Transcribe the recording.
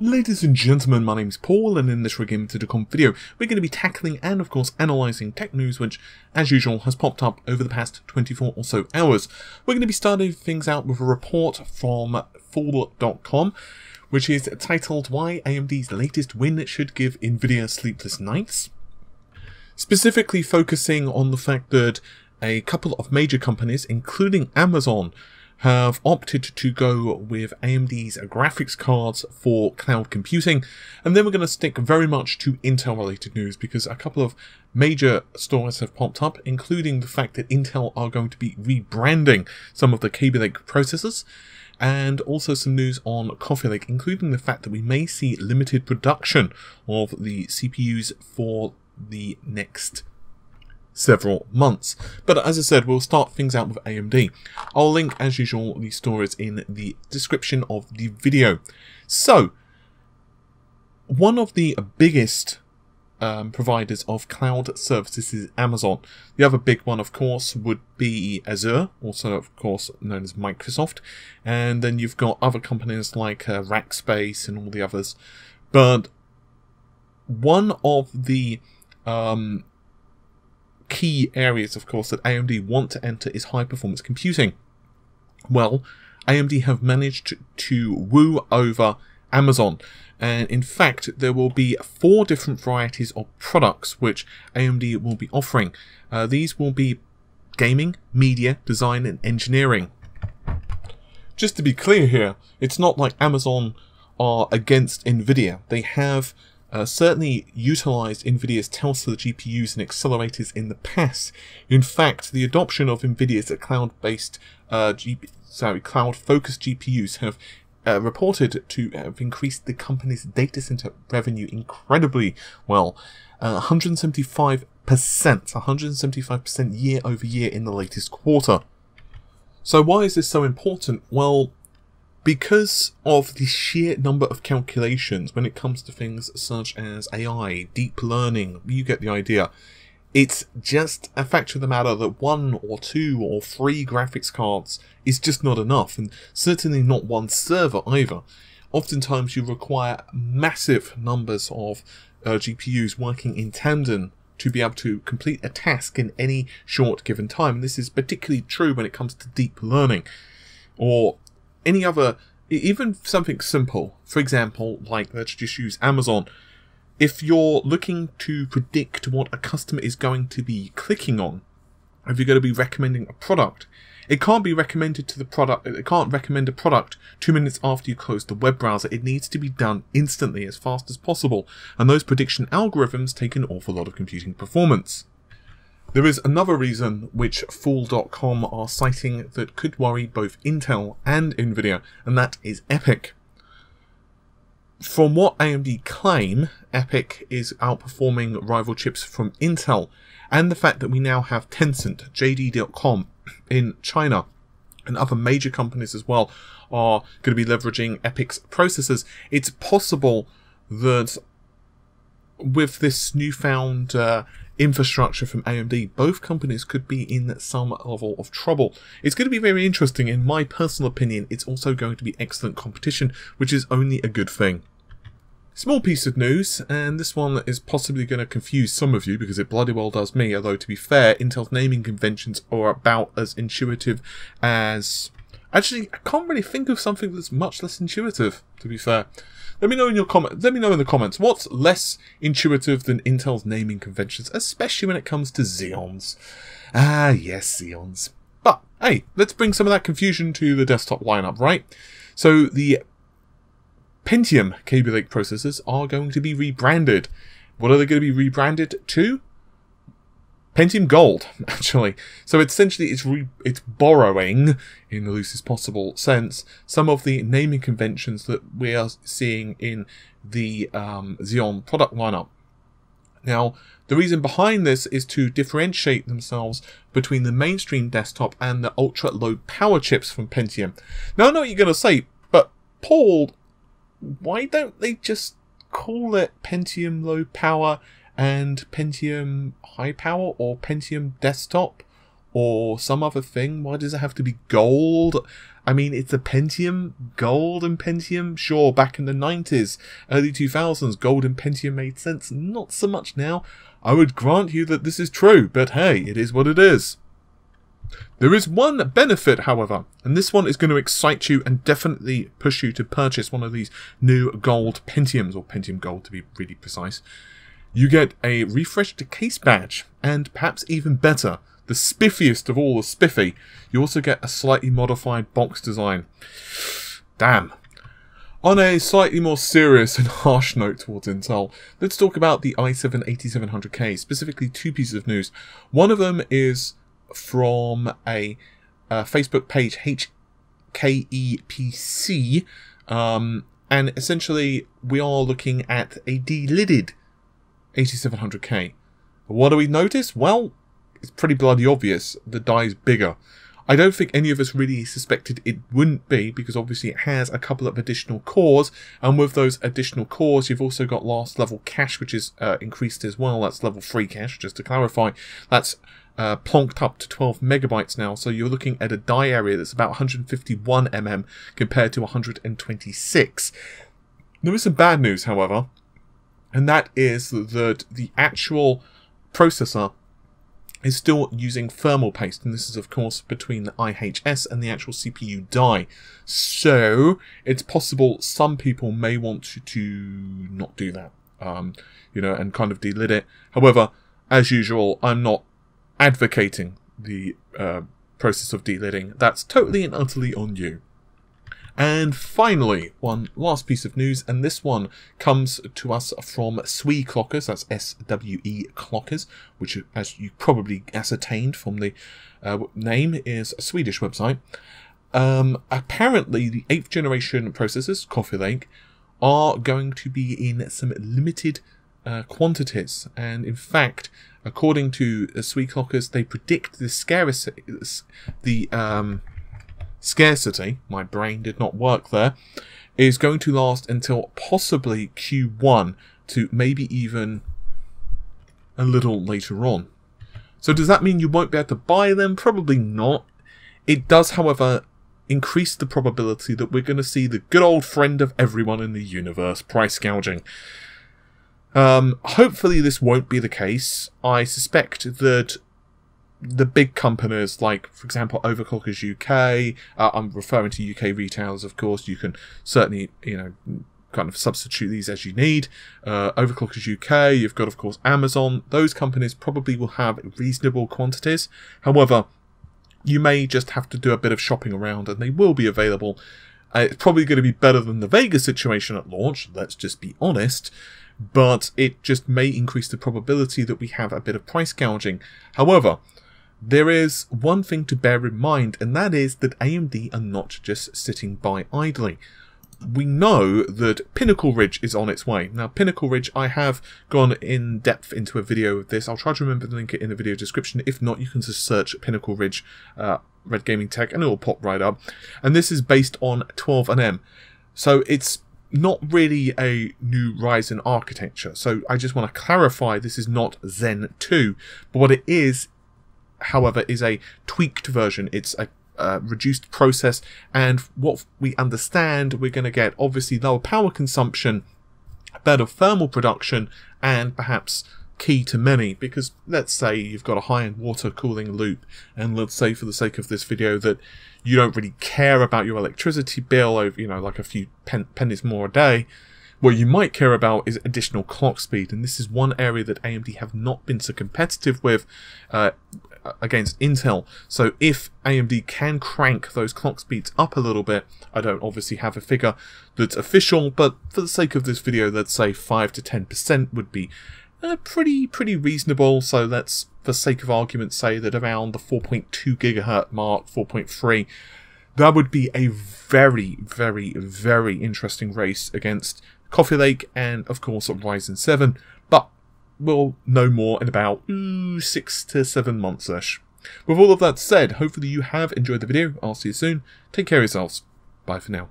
Ladies and gentlemen, my name's Paul, and in this REDEFINING video, we're going to be tackling and, of course, analysing tech news which, as usual, has popped up over the past 24 or so hours. We're going to be starting things out with a report from Fool.com, which is titled Why AMD's Latest Win Should Give Nvidia Sleepless Nights, specifically focusing on the fact that a couple of major companies, including Amazon, have opted to go with AMD's graphics cards for cloud computing. And then we're going to stick very much to Intel related news, because a couple of major stories have popped up, including the fact that Intel are going to be rebranding some of the Kaby Lake processors, and also some news on Coffee Lake, including the fact that we may see limited production of the CPUs for the next several months. But as I said, we'll start things out with AMD. I'll link, as usual, these stories in the description of the video. So, one of the biggest providers of cloud services is Amazon. The other big one, of course, would be Azure, also, of course, known as Microsoft. And then you've got other companies like Rackspace and all the others. But one of the key areas, of course, that AMD want to enter is high-performance computing. Well, AMD have managed to woo over Amazon, and in fact there will be 4 different varieties of products which AMD will be offering. These will be gaming, media, design and engineering. Just to be clear here, it's not like Amazon are against Nvidia. They have certainly utilized Nvidia's Tesla GPUs and accelerators in the past. In fact, the adoption of Nvidia's cloud-based, cloud-focused GPUs have reported to have increased the company's data center revenue incredibly well, 175% year over year in the latest quarter. So why is this so important? Well, because of the sheer number of calculations when it comes to things such as AI, deep learning, you get the idea. It's just a fact of the matter that 1 or 2 or 3 graphics cards is just not enough, and certainly not one server either. Oftentimes you require massive numbers of GPUs working in tandem to be able to complete a task in any short given time. And this is particularly true when it comes to deep learning, or any other, even something simple. For example, like, let's just use Amazon. If you're looking to predict what a customer is going to be clicking on, if you're going to be recommending a product, it can't be recommended to the product. It can't recommend a product 2 minutes after you close the web browser. It needs to be done instantly, as fast as possible. And those prediction algorithms take an awful lot of computing performance. There is another reason which Fool.com are citing that could worry both Intel and Nvidia, and that is Epyc. From what AMD claim, Epyc is outperforming rival chips from Intel, and the fact that we now have Tencent, JD.com in China, and other major companies as well are going to be leveraging Epyc's processors. It's possible that with this newfound infrastructure from AMD, both companies could be in some level of trouble. It's going to be very interesting. In my personal opinion, it's also going to be excellent competition, which is only a good thing. Small piece of news, and this one is possibly going to confuse some of you, because it bloody well does me, although to be fair, Intel's naming conventions are about as intuitive as... Actually, I can't really think of something that's much less intuitive, to be fair. Let me know in your let me know in the comments what's less intuitive than Intel's naming conventions, especially when it comes to Xeons. Ah, yes, Xeons. But hey, let's bring some of that confusion to the desktop lineup, right? So the Pentium Kaby Lake processors are going to be rebranded. What are they going to be rebranded to? Pentium Gold, actually. So essentially it's borrowing, in the loosest possible sense, some of the naming conventions that we are seeing in the Xeon product lineup. Now, the reason behind this is to differentiate themselves between the mainstream desktop and the ultra-low power chips from Pentium. Now, I know what you're going to say, but Paul, why don't they just call it Pentium Low Power and Pentium High Power, or Pentium Desktop, or some other thing? Why does it have to be gold? I mean, it's a Pentium, gold and Pentium. Sure, back in the 90s, early 2000s, gold and Pentium made sense. Not so much now. I would grant you that this is true, but hey, it is what it is. There is one benefit, however, and this one is going to excite you and definitely push you to purchase one of these new gold Pentiums, or Pentium Gold to be really precise. You get a refreshed case badge, and perhaps even better, the spiffiest of all the spiffy, you also get a slightly modified box design. Damn. On a slightly more serious and harsh note towards Intel, let's talk about the i7-8700K, specifically two pieces of news. One of them is from a Facebook page, Epyc, and essentially we are looking at a Delidded 8700K. What do we notice? Well, it's pretty bloody obvious. The die is bigger. I don't think any of us really suspected it wouldn't be, because obviously it has a couple of additional cores, and with those additional cores you've also got last level cache, which is increased as well. That's level 3 cache, just to clarify. That's plonked up to 12 megabytes now, so you're looking at a die area that's about 151 mm compared to 126. There is some bad news, however, and that is that the actual processor is still using thermal paste, and this is of course between the IHS and the actual CPU die. So it's possible some people may want to not do that, you know, and kind of delid it. However, as usual, I'm not advocating the process of delidding. That's totally and utterly on you. And finally, one last piece of news, and this one comes to us from SWE Clockers, that's SWE Clockers, which, as you probably ascertained from the name, is a Swedish website. Apparently, the 8th generation processors, Coffee Lake, are going to be in some limited quantities, and in fact, according to SWE Clockers, they predict the scarcity, my brain did not work there, is going to last until possibly Q1 to maybe even a little later on. So does that mean you won't be able to buy them? Probably not. It does, however, increase the probability that we're going to see the good old friend of everyone in the universe, price gouging. Hopefully this won't be the case. I suspect that the big companies, like, for example, Overclockers UK, I'm referring to UK retailers, of course, you can certainly, you know, kind of substitute these as you need. Overclockers UK, you've got, of course, Amazon. Those companies probably will have reasonable quantities. However, you may just have to do a bit of shopping around, and they will be available. It's probably going to be better than the Vega situation at launch, let's just be honest, but it just may increase the probability that we have a bit of price gouging. However, there is one thing to bear in mind, and that is that AMD are not just sitting by idly. We know that Pinnacle Ridge is on its way. Now, Pinnacle Ridge, I have gone in depth into a video of this. I'll try to remember to link it in the video description. If not, you can just search Pinnacle Ridge Red Gaming Tech and it will pop right up. And this is based on 12nm. So it's not really a new Ryzen architecture. So I just want to clarify, this is not Zen 2. But what it is, however, is a tweaked version. It's a reduced process, and what we understand, we're going to get obviously lower power consumption, better thermal production, and perhaps key to many, because let's say you've got a high-end water cooling loop, and let's say for the sake of this video that you don't really care about your electricity bill over, you know, like a few pennies more a day. What you might care about is additional clock speed, and this is one area that AMD have not been so competitive with against Intel. So if AMD can crank those clock speeds up a little bit, I don't obviously have a figure that's official, but for the sake of this video, let's say 5 to 10% would be pretty reasonable. So let's, for sake of argument, say that around the 4.2 gigahertz mark, 4.3, that would be a very interesting race against Coffee Lake and, of course, Ryzen 7. But we'll know more in about 6 to 7 months-ish. With all of that said, hopefully you have enjoyed the video. I'll see you soon. Take care of yourselves. Bye for now.